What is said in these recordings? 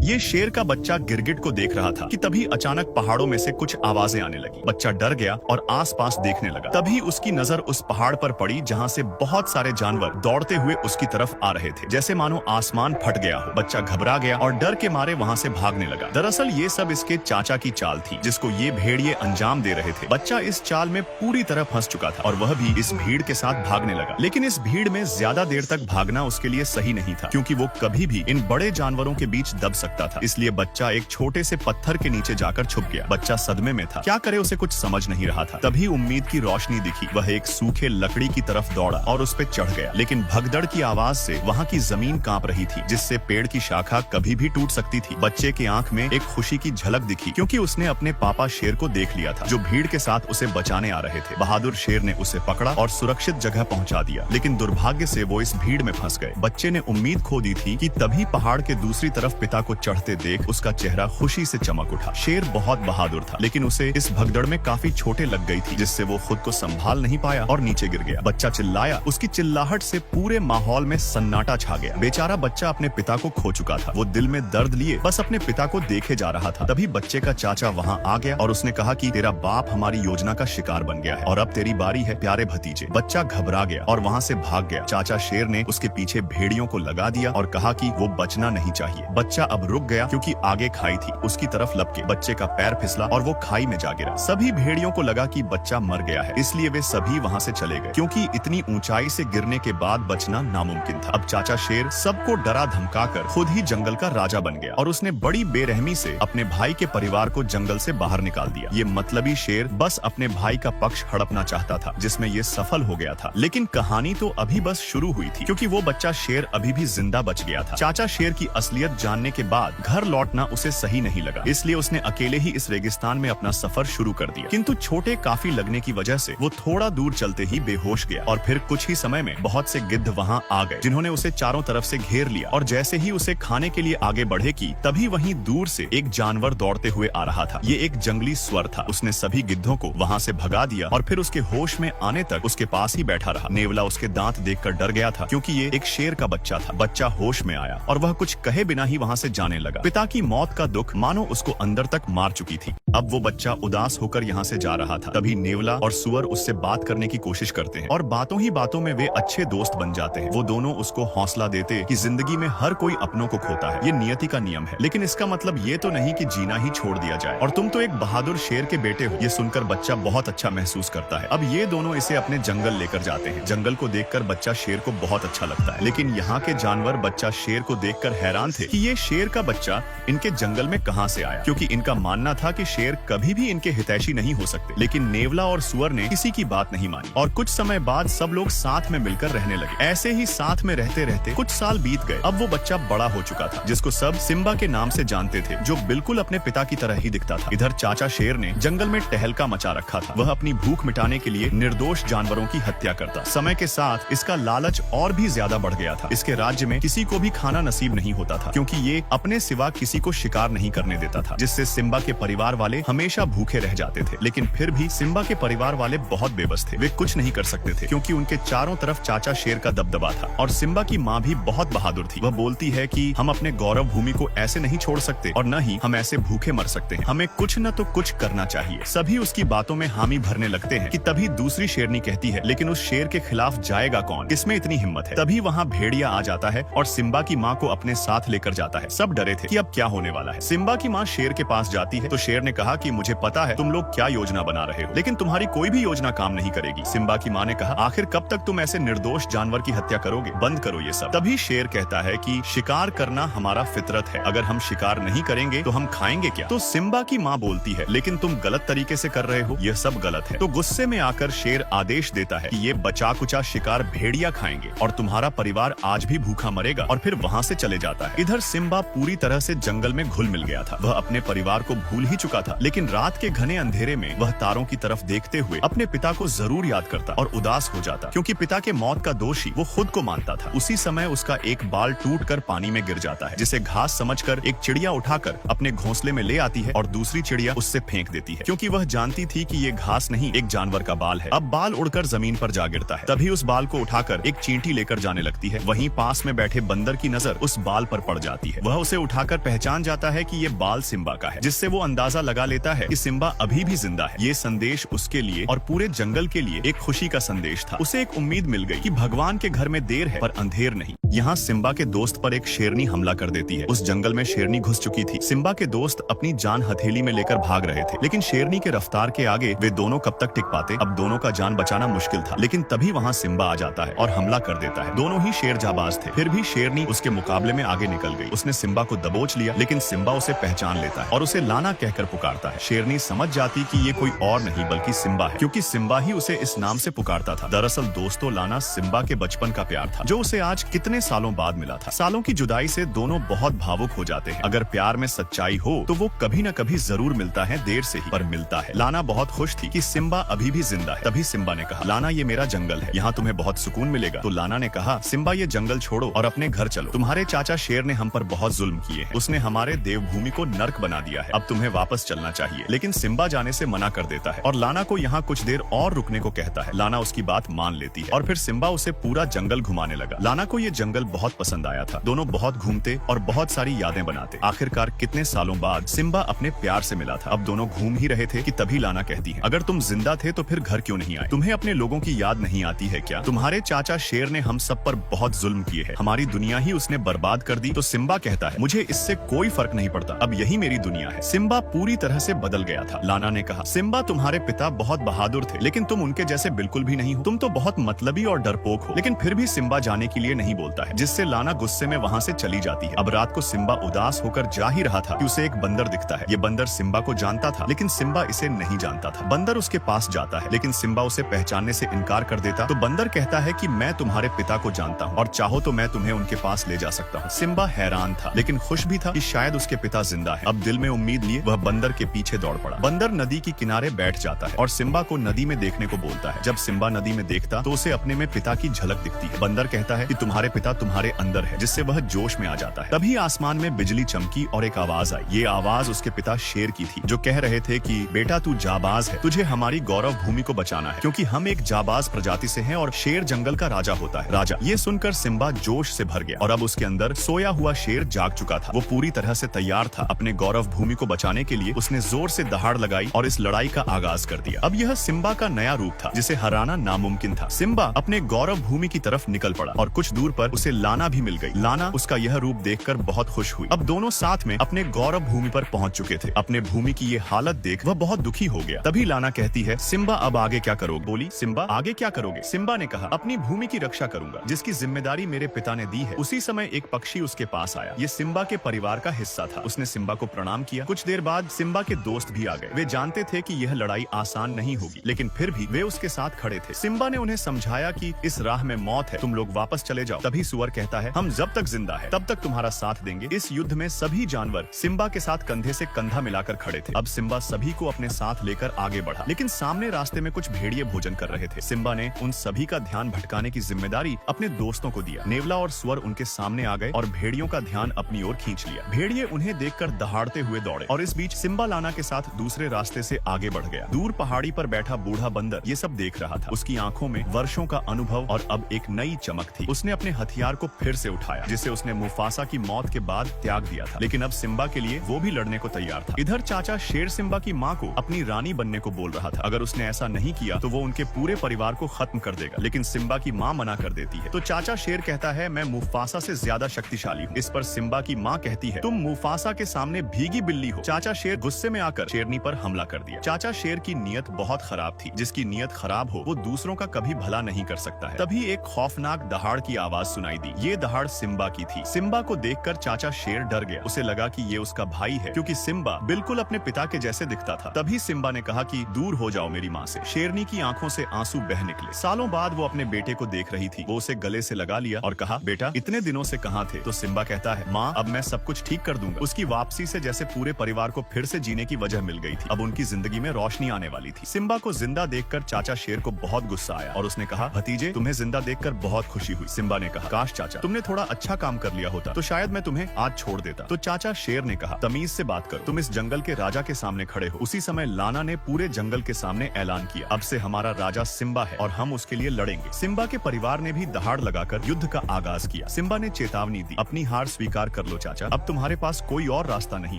ये शेर का बच्चा गिरगिट को देख रहा था कि तभी अचानक पहाड़ों में से कुछ आवाजें आने लगी। बच्चा डर गया और आसपास देखने लगा। तभी उसकी नजर उस पहाड़ पर पड़ी जहाँ से बहुत सारे जानवर दौड़ते हुए उसकी तरफ आ रहे थे, जैसे मानो आसमान फट गया हो। बच्चा घबरा गया और डर के मारे वहाँ से भागने लगा। दरअसल ये सब इसके चाचा की चाल थी, जिसको ये भेड़िए अंजाम दे रहे थे। बच्चा इस चाल में पूरी तरह फंस चुका था और वह भी इस भीड़ के साथ भागने लगा। लेकिन इस भीड़ में ज्यादा देर तक भागना उसके लिए सही नहीं था, क्योंकि वो कभी भी इन बड़े जानवरों के बीच दब सकता था। इसलिए बच्चा एक छोटे से पत्थर के नीचे जाकर छुप गया। बच्चा सदमे में था, क्या करे उसे कुछ समझ नहीं रहा था। तभी उम्मीद की रोशनी दिखी। वह एक सूखे लकड़ी की तरफ दौड़ा और उस पे चढ़ गया। लेकिन भगदड़ की आवाज से वहाँ की जमीन कांप रही थी, जिससे पेड़ की शाखा कभी भी टूट सकती थी। बच्चे की आंख में एक खुशी की झलक दिखी, क्योंकि उसने अपने पापा शेर को देख लिया था, जो भीड़ के साथ उसे बचाने आ रहे थे। बहादुर शेर ने उसे पकड़ा और सुरक्षित जगह पहुंचा दिया। लेकिन दुर्भाग्य से वो इस भीड़ में फंस गए। बच्चे ने उम्मीद खो दी थी कि तभी पहाड़ के दूसरी तरफ पिता को चढ़ते देख उसका चेहरा खुशी से चमक उठा। शेर बहुत बहादुर था, लेकिन उसे इस भगदड़ में काफी चोटें लग गई थी, जिससे वो खुद को संभाल नहीं पाया और नीचे गिर गया। बच्चा चिल्लाया। उसकी चिल्लाहट से पूरे माहौल में सन्नाटा छा गया। बेचारा बच्चा अपने पिता को खो चुका था। वो दिल में दर्द लिए बस अपने पिता को देखे जा रहा था। तभी बच्चे का चाचा वहाँ आ गया और उसने कहा कि तेरा बाप हमारी योजना का शिकार बन गया है और अब तेरी बारी है प्यारे भतीजे। बच्चा घबरा गया और वहाँ से भाग गया। चाचा शेर ने उसके पीछे भेड़ियों को लगा दिया और कहा कि वो बचना नहीं चाहिए। बच्चा अब रुक गया, क्योंकि आगे खाई थी। उसकी तरफ लपके बच्चे का पैर फिसला और वो खाई में जा गिरा। सभी भेड़ियों को लगा कि बच्चा मर गया है, इसलिए वे सभी वहाँ से चले गए, क्योंकि इतनी ऊंचाई से गिरने के बाद बचना नामुमकिन था। अब चाचा शेर सबको डरा धमकाकर खुद ही जंगल का राजा बन गया और उसने बड़ी बेरहमी से अपने भाई के परिवार को जंगल से बाहर निकाल दिया। ये मतलबी शेर बस अपने भाई का पक्ष हड़पना चाहता था, जिसमें ये सफल हो गया था। लेकिन कहानी तो अभी बस शुरू हुई थी, क्योंकि वो बच्चा शेर अभी भी जिंदा बच गया था। चाचा शेर की असलियत जानने के बाद घर लौटना उसे सही नहीं लगा, इसलिए उसने अकेले ही इस रेगिस्तान में अपना सफर शुरू कर दिया। किंतु छोटे काफी लगने की वजह से वो थोड़ा दूर चलते ही बेहोश गया और फिर कुछ ही समय में बहुत से गिद्ध वहाँ आ गए, जिन्होंने उसे चारों तरफ से घेर लिया। और जैसे ही उसे खाने के लिए आगे बढ़े की तभी वहीं दूर से एक जानवर दौड़ते हुए आ रहा था। ये एक जंगली स्वर था। उसने सभी गिद्धों को वहाँ से भगा दिया और फिर उसके होश में आने तक उसके पास ही बैठा रहा। नेवला उसके दांत देखकर डर गया था, क्योंकि ये एक शेर का बच्चा था। बच्चा होश में आया और वह कुछ कहे बिना ही वहाँ से जाने लगा। पिता की मौत का दुख मानो उसको अंदर तक मार चुकी थी। अब वो बच्चा उदास होकर यहाँ से जा रहा था। तभी नेवला और सुअर उससे बात करने की कोशिश करते हैं और बातों ही बातों में वे अच्छे दोस्त बन जाते हैं। वो दोनों उसको हौसला देते कि जिंदगी में हर कोई अपनों को खोता है, ये नियति का नियम है, लेकिन इसका मतलब ये तो नहीं कि जीना ही छोड़ दिया जाए और तुम तो एक बहादुर शेर के बेटे हो। ये सुनकर बच्चा बहुत अच्छा महसूस करता है। अब ये दोनों इसे अपने जंगल लेकर जाते हैं। जंगल को देखकर बच्चा शेर को बहुत अच्छा लगता है, लेकिन यहाँ के जानवर बच्चा शेर को देखकर हैरान थे कि ये शेर का बच्चा इनके जंगल में कहाँ से आया, क्योंकि इनका मानना था कि शेर कभी भी इनके हितैषी नहीं हो सकते। लेकिन नेवला और सुअर ने किसी की बात नहीं मानी और कुछ समय बाद सब लोग साथ में मिलकर रहने लगे। ऐसे ही साथ में रहते रहते कुछ साल बीत गए। अब वो बच्चा बड़ा हो चुका था, जिसको सब सिम्बा के नाम से जानते थे, जो बिल्कुल अपने पिता की तरह ही दिखता था। इधर चाचा शेर ने जंगल में टहलका मचा रखा था। वह अपनी भूख मिटाने के लिए निर्दोष जानवरों की हत्या करता। समय के साथ इसका लालच और भी ज्यादा बढ़ गया था। इसके राज्य में किसी को भी खाना नसीब नहीं होता था, क्योंकि ये अपने सिवा किसी को शिकार नहीं करने देता था, जिससे सिम्बा के परिवार वाले हमेशा भूखे रह जाते थे। लेकिन फिर भी सिम्बा के परिवार वाले बहुत बेबस थे। वे कुछ नहीं कर सकते थे, क्योंकि उनके चारों तरफ चाचा शेर का दबदबा था। और सिम्बा की माँ भी बहुत बहादुर थी। वह बोलती है कि हम अपने गौरव भूमि को ऐसे नहीं छोड़ सकते और न ही हम ऐसे भूखे मर सकते हैं। हमें कुछ न तो कुछ करना चाहिए। सभी उसकी बातों में हामी भरने लगते हैं कि तभी दूसरी शेरनी कहती है, लेकिन उस शेर के खिलाफ जाएगा कौन? किसमें इतनी हिम्मत है? तभी वहाँ भेड़िया आ जाता है और सिम्बा की माँ को अपने साथ लेकर जाता है। सब डरे थे कि अब क्या होने वाला है। सिम्बा की माँ शेर के पास जाती है तो शेर ने कहा कि मुझे पता है तुम लोग क्या योजना बना रहे हो, लेकिन तुम्हारी कोई भी योजना काम नहीं करेगी। सिम्बा की माँ ने कहा, आखिर कब तक तुम ऐसे निर्दोष जानवर की हत्या करोगे? बंद करो ये सब। तभी शेर कहता है कि शिकार करना हमारा फितरत है, अगर हम शिकार नहीं करेंगे तो हम खाएंगे क्या? तो सिम्बा की माँ बोलती है, लेकिन तुम गलत तरीके से कर रहे हो, यह सब गलत है। तो गुस्से में आकर शेर आदेश देता है कि ये बचा कुचा शिकार भेड़िया खाएंगे और तुम्हारा परिवार आज भी भूखा मरेगा, और फिर वहाँ से चले जाता है। इधर सिम्बा पूरी तरह से जंगल में घुल मिल गया था। वह अपने परिवार को भूल ही चुका था, लेकिन रात के घने अंधेरे में वह तारों की तरफ देखते हुए अपने पिता को जरूर याद करता और उदास हो जाता, क्योंकि पिता के मौत का दोषी वो खुद को मानता था। उसी समय उसका एक बाल टूटकर पानी में गिर जाता है, जिसे घास समझकर एक चिड़िया उठाकर अपने घोंसले में ले आती है और दूसरी चिड़िया उससे फेंक देती है, क्योंकि वह जानती थी कि ये घास नहीं एक जानवर का बाल है। अब बाल उड़कर जमीन पर जा गिरता है। तभी उस बाल को उठाकर एक चींटी लेकर जाने लगती है। वहीं पास में बैठे बंदर की नजर उस बाल पर पड़ जाती है। वह उसे उसे उठाकर पहचान जाता है कि ये बाल सिम्बा का है, जिससे वो अंदाजा लगा लेता है कि सिम्बा अभी भी जिंदा है। ये संदेश उसके लिए और पूरे जंगल के लिए एक खुशी का संदेश था। उसे एक उम्मीद मिल गई कि भगवान के घर में देर है पर अंधेर नहीं। यहाँ सिम्बा के दोस्त पर एक शेरनी हमला कर देती है। उस जंगल में शेरनी घुस चुकी थी। सिम्बा के दोस्त अपनी जान हथेली में लेकर भाग रहे थे, लेकिन शेरनी के रफ्तार के आगे वे दोनों कब तक टिक पाते। अब दोनों का जान बचाना मुश्किल था, लेकिन तभी वहाँ सिम्बा आ जाता है और हमला कर देता है। दोनों ही शेर जाबाज थे, फिर भी शेरनी उसके मुकाबले में आगे निकल गई। उसने सिम्बा को दबोच लिया, लेकिन सिम्बा उसे पहचान लेता है और उसे लाना कहकर पुकारता है। शेरनी समझ जाती कि ये कोई और नहीं बल्कि सिम्बा है, क्योंकि सिम्बा ही उसे इस नाम से पुकारता था। दरअसल दोस्तों, लाना सिम्बा के बचपन का प्यार था, जो उसे आज कितने सालों बाद मिला था। सालों की जुदाई से दोनों बहुत भावुक हो जाते हैं। अगर प्यार में सच्चाई हो तो वो कभी न कभी जरूर मिलता है, देर से ही पर मिलता है। लाना बहुत खुश थी कि सिम्बा अभी भी जिंदा है। तभी सिम्बा ने कहा, लाना ये मेरा जंगल है, यहाँ तुम्हें बहुत सुकून मिलेगा। तो लाना ने कहा, सिम्बा ये जंगल छोड़ो और अपने घर चलो। तुम्हारे चाचा शेर ने हम पर बहुत जुल्म किए हैं। उसने हमारे देवभूमि को नर्क बना दिया है। अब तुम्हें वापस चलना चाहिए। लेकिन सिम्बा जाने से मना कर देता है और लाना को यहाँ कुछ देर और रुकने को कहता है। लाना उसकी बात मान लेती है और फिर सिम्बा उसे पूरा जंगल घुमाने लगा। लाना को ये जंगल बहुत पसंद आया था। दोनों बहुत घूमते और बहुत सारी यादें बनाते। आखिरकार कितने सालों बाद सिम्बा अपने प्यार से मिला था। अब दोनों घूम ही रहे थे कि तभी लाना कहती है, अगर तुम जिंदा थे तो फिर घर क्यों नहीं आए? तुम्हें अपने लोगों की याद नहीं आती है क्या? तुम्हारे चाचा शेर ने हम सब पर बहुत जुल्म किए हैं। हमारी दुनिया ही उसने बर्बाद कर दी। तो सिम्बा कहता है, मुझे इससे कोई फर्क नहीं पड़ता, अब यही मेरी दुनिया है। सिम्बा पूरी तरह से बदल गया था। लाना ने कहा, सिम्बा तुम्हारे पिता बहुत बहादुर थे, लेकिन तुम उनके जैसे बिल्कुल भी नहीं हो। तुम तो बहुत मतलबी और डरपोक हो। लेकिन फिर भी सिम्बा जाने के लिए नहीं बोलता है, जिससे लाना गुस्से में वहाँ से चली जाती है। अब रात को सिम्बा उदास होकर जा ही रहा था कि उसे एक बंदर दिखता है। ये बंदर सिम्बा को जानता था, लेकिन सिम्बा इसे नहीं जानता था। बंदर उसके पास जाता है, लेकिन सिम्बा उसे पहचानने से इनकार कर देता। तो बंदर कहता है कि मैं तुम्हारे पिता को जानता हूँ और चाहो तो मैं तुम्हें उनके पास ले जा सकता हूँ। सिम्बा हैरान था, लेकिन खुश भी था कि शायद उसके पिता जिंदा है। अब दिल में उम्मीद लिए वह बंदर के पीछे दौड़ पड़ा। बंदर नदी के किनारे बैठ जाता है और सिम्बा को नदी में देखने को बोलता है। जब सिम्बा नदी में देखता तो उसे अपने में पिता की झलक दिखती है। बंदर कहता है कि तुम्हारे पिता तुम्हारे अंदर है, जिससे वह जोश में आ जाता है। तभी आसमान में बिजली चमकी और एक आवाज आई। ये आवाज उसके पिता शेर की थी, जो कह रहे थे कि बेटा तू जाबाज है, तुझे हमारी गौरव भूमि को बचाना है, क्योंकि हम एक जाबाज प्रजाति से हैं और शेर जंगल का राजा होता है। राजा। ये सुनकर सिम्बा जोश से भर गया और अब उसके अंदर सोया हुआ शेर जाग चुका था। वो पूरी तरह से तैयार था। अपने गौरव भूमि को बचाने के लिए उसने जोर से दहाड़ लगाई और इस लड़ाई का आगाज कर दिया। अब यह सिम्बा का नया रूप था, जिसे हराना नामुमकिन था। सिम्बा अपने गौरव भूमि की तरफ निकल पड़ा और कुछ दूर पर उसे लाना भी मिल गई। लाना उसका यह रूप देखकर बहुत खुश हुई। अब दोनों साथ में अपने गौरव भूमि पर पहुंच चुके थे। अपने भूमि की ये हालत देख वह बहुत दुखी हो गया। तभी लाना कहती है, सिम्बा अब आगे क्या करोगे? बोली, सिम्बा आगे क्या करोगे? सिम्बा ने कहा, अपनी भूमि की रक्षा करूंगा, जिसकी जिम्मेदारी मेरे पिता ने दी है। उसी समय एक पक्षी उसके पास आया। ये सिम्बा के परिवार का हिस्सा था। उसने सिम्बा को प्रणाम किया। कुछ देर बाद सिम्बा के दोस्त भी आ गए। वे जानते थे कि यह लड़ाई आसान नहीं होगी, लेकिन फिर भी वे उसके साथ खड़े थे। सिम्बा ने उन्हें समझाया कि इस राह में मौत है, तुम लोग वापस चले जाओ। तभी सुअर कहता है, हम जब तक जिंदा है तब तक तुम्हारा साथ देंगे। इस युद्ध में सभी जानवर सिम्बा के साथ कंधे से कंधा मिलाकर खड़े थे। अब सिम्बा सभी को अपने साथ लेकर आगे बढ़ा, लेकिन सामने रास्ते में कुछ भेड़िए भोजन कर रहे थे। सिम्बा ने उन सभी का ध्यान भटकाने की जिम्मेदारी अपने दोस्तों को दिया। नेवला और सुअर उनके सामने आ गए और भेड़ियों का ध्यान अपनी ओर खींच लिया। भेड़िए उन्हें देखकर दहाड़ते हुए दौड़े और इस बीच सिम्बा लाना के साथ दूसरे रास्ते से आगे बढ़ गया। दूर पहाड़ी पर बैठा बूढ़ा बंदर ये सब देख रहा था। उसकी आंखों में वर्षों का अनुभव और अब एक नई चमक थी। उसने अपने हथियार को फिर से उठाया, जिसे उसने मुफासा की मौत के बाद त्याग दिया था, लेकिन अब सिम्बा के लिए वो भी लड़ने को तैयार था। इधर चाचा शेर सिम्बा की माँ को अपनी रानी बनने को बोल रहा था। अगर उसने ऐसा नहीं किया तो वो उनके पूरे परिवार को खत्म कर देगा, लेकिन सिम्बा की माँ मना कर देती है। तो चाचा शेर कहता है, मैं मुफासा से ज्यादा शक्तिशाली हूँ। इस पर सिम्बा की माँ कहती है, तुम मुफासा के सामने भीगी बिल्ली हो। चाचा शेर गुस्से में आकर शेरनी पर हमला कर दिया। चाचा शेर की नीयत बहुत खराब थी। जिसकी नीयत खराब हो वो दूसरों का कभी भला नहीं कर सकता है। तभी एक खौफनाक दहाड़ की आवाज सुनाई दी। ये दहाड़ सिम्बा की थी। सिम्बा को देखकर चाचा शेर डर गया। उसे लगा कि ये उसका भाई है, क्योंकि सिम्बा बिल्कुल अपने पिता के जैसे दिखता था। तभी सिम्बा ने कहा कि दूर हो जाओ मेरी माँ से। शेरनी की आंखों से आंसू बह निकले। सालों बाद वो अपने बेटे को देख रही थी। वो उसे गले से लगा लिया और कहा, बेटा इतने दिनों से कहाँ थे? तो सिम्बा कहता है, माँ अब मैं सब कुछ ठीक कर दूंगा। उसकी वापसी से जैसे पूरे परिवार को फिर से जीने की वजह मिल गई थी। अब उनकी जिंदगी में रोशनी आने वाली थी। सिम्बा को जिंदा देखकर चाचा शेर को बहुत गुस्सा आया और उसने कहा, भतीजे तुम्हें जिंदा देखकर बहुत खुशी हुई। सिम्बा ने कहा, काश चाचा तुमने थोड़ा अच्छा काम कर लिया होता तो शायद मैं तुम्हें आज छोड़ देता। तो चाचा शेर ने कहा, तमीज से बात करो, तुम इस जंगल के राजा के सामने खड़े हो। उसी समय लाना ने पूरे जंगल के सामने ऐलान किया, अब से हमारा राजा सिम्बा है और हम उसके लिए लड़ेंगे। सिम्बा के परिवार ने भी दहाड़ लगाकर युद्ध का आगाज किया। सिम्बा ने चेतावनी दी, अपनी हार स्वीकार कर कर लो चाचा, अब तुम्हारे पास कोई और रास्ता नहीं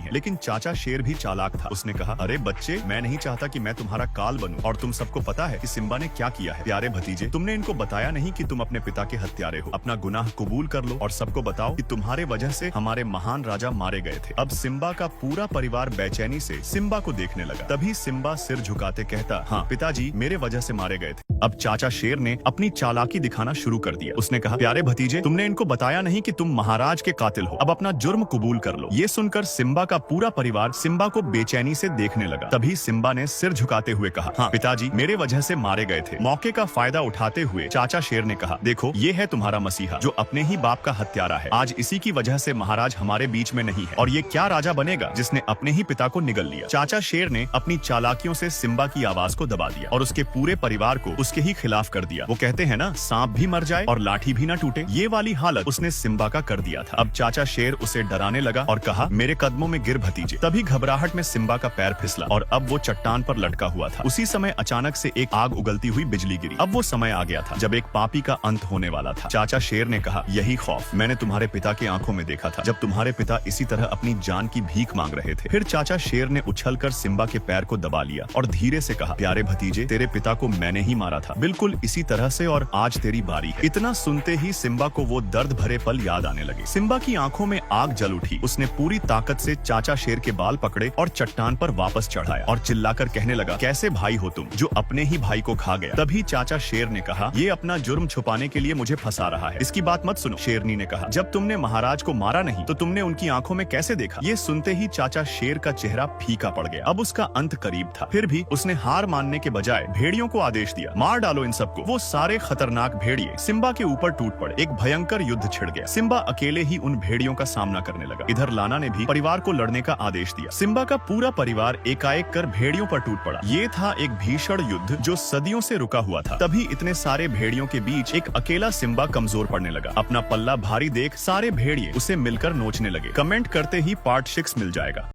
है। लेकिन चाचा शेर भी चालाक था। उसने कहा, अरे बच्चे, मैं नहीं चाहता कि मैं तुम्हारा काल बनूं। और तुम सबको पता है कि सिम्बा ने क्या किया है। प्यारे भतीजे, तुमने इनको बताया नहीं कि तुम अपने पिता के हत्यारे हो। अपना गुनाह कबूल कर लो और सबको बताओ कि तुम्हारे वजह से हमारे महान राजा मारे गए थे। अब सिम्बा का पूरा परिवार बेचैनी से सिम्बा को देखने लगा। तभी सिम्बा सिर झुकाते कहता, हाँ पिताजी, मेरे वजह से मारे गए थे। अब चाचा शेर ने अपनी चालाकी दिखाना शुरू कर दिया। उसने कहा, प्यारे भतीजे, तुमने इनको बताया नहीं कि तुम महाराज के कातिल हो। अब अपना जुर्म कबूल कर लो। ये सुनकर सिम्बा का पूरा परिवार सिम्बा को बेचैनी से देखने लगा। तभी सिम्बा ने सिर झुकाते हुए कहा, हाँ पिताजी, मेरे वजह से मारे गए थे। मौके का फायदा उठाते हुए चाचा शेर ने कहा, देखो, ये है तुम्हारा मसीहा जो अपने ही बाप का हत्यारा है। आज इसी की वजह से महाराज हमारे बीच में नहीं है। और ये क्या राजा बनेगा जिसने अपने ही पिता को निगल लिया। चाचा शेर ने अपनी चालाकियों से सिम्बा की आवाज को दबा दिया और उसके पूरे परिवार को उसके ही खिलाफ कर दिया। वो कहते हैं ना, सांप भी मर जाए और लाठी भी ना टूटे। ये वाली हालत उसने सिम्बा का कर दिया था। अब चाचा शेर उसे डराने लगा और कहा, मेरे कदमों में गिर भतीजे। तभी घबराहट में सिम्बा का पैर फिसला और अब वो चट्टान पर लटका हुआ था। उसी समय अचानक से एक आग उगलती हुई बिजली गिरी। अब वो समय आ गया था जब एक पापी का अंत होने वाला था। चाचा शेर ने कहा, यही खौफ मैंने तुम्हारे पिता की आंखों में देखा था जब तुम्हारे पिता इसी तरह अपनी जान की भीख मांग रहे थे। फिर चाचा शेर ने उछलकर सिम्बा के पैर को दबा लिया और धीरे से कहा, प्यारे भतीजे, तेरे पिता को मैंने ही मारा था, बिल्कुल इसी तरह से, और आज तेरी बारी है। इतना सुनते ही सिम्बा को वो दर्द भरे पल याद आने लगे। सिम्बा की आंखों में आग जल उठी। उसने पूरी ताकत से चाचा शेर के बाल पकड़े और चट्टान पर वापस चढ़ाया और चिल्लाकर कहने लगा, कैसे भाई हो तुम जो अपने ही भाई को खा गया। तभी चाचा शेर ने कहा, ये अपना जुर्म छुपाने के लिए मुझे फंसा रहा है, इसकी बात मत सुनो। शेरनी ने कहा, जब तुमने महाराज को मारा नहीं तो तुमने उनकी आंखों में कैसे देखा। ये सुनते ही चाचा शेर का चेहरा फीका पड़ गया। अब उसका अंत करीब था। फिर भी उसने हार मानने के बजाय भेड़ियों को आदेश दिया, मार डालो इन सबको। वो सारे खतरनाक भेड़िए सिम्बा के ऊपर टूट पड़े। एक भयंकर युद्ध छिड़ गया। सिम्बा अकेले ही उन भेड़ियों का सामना करने लगा। इधर लाना ने भी परिवार को लड़ने का आदेश दिया। सिम्बा का पूरा परिवार एकाएक कर भेड़ियों पर टूट पड़ा। ये था एक भीषण युद्ध जो सदियों से रुका हुआ था। तभी इतने सारे भेड़ियों के बीच एक अकेला सिम्बा कमजोर पड़ने लगा। अपना पल्ला भारी देख सारे भेड़िए उसे मिलकर नोचने लगे। कमेंट करते ही पार्ट 6 मिल जाएगा।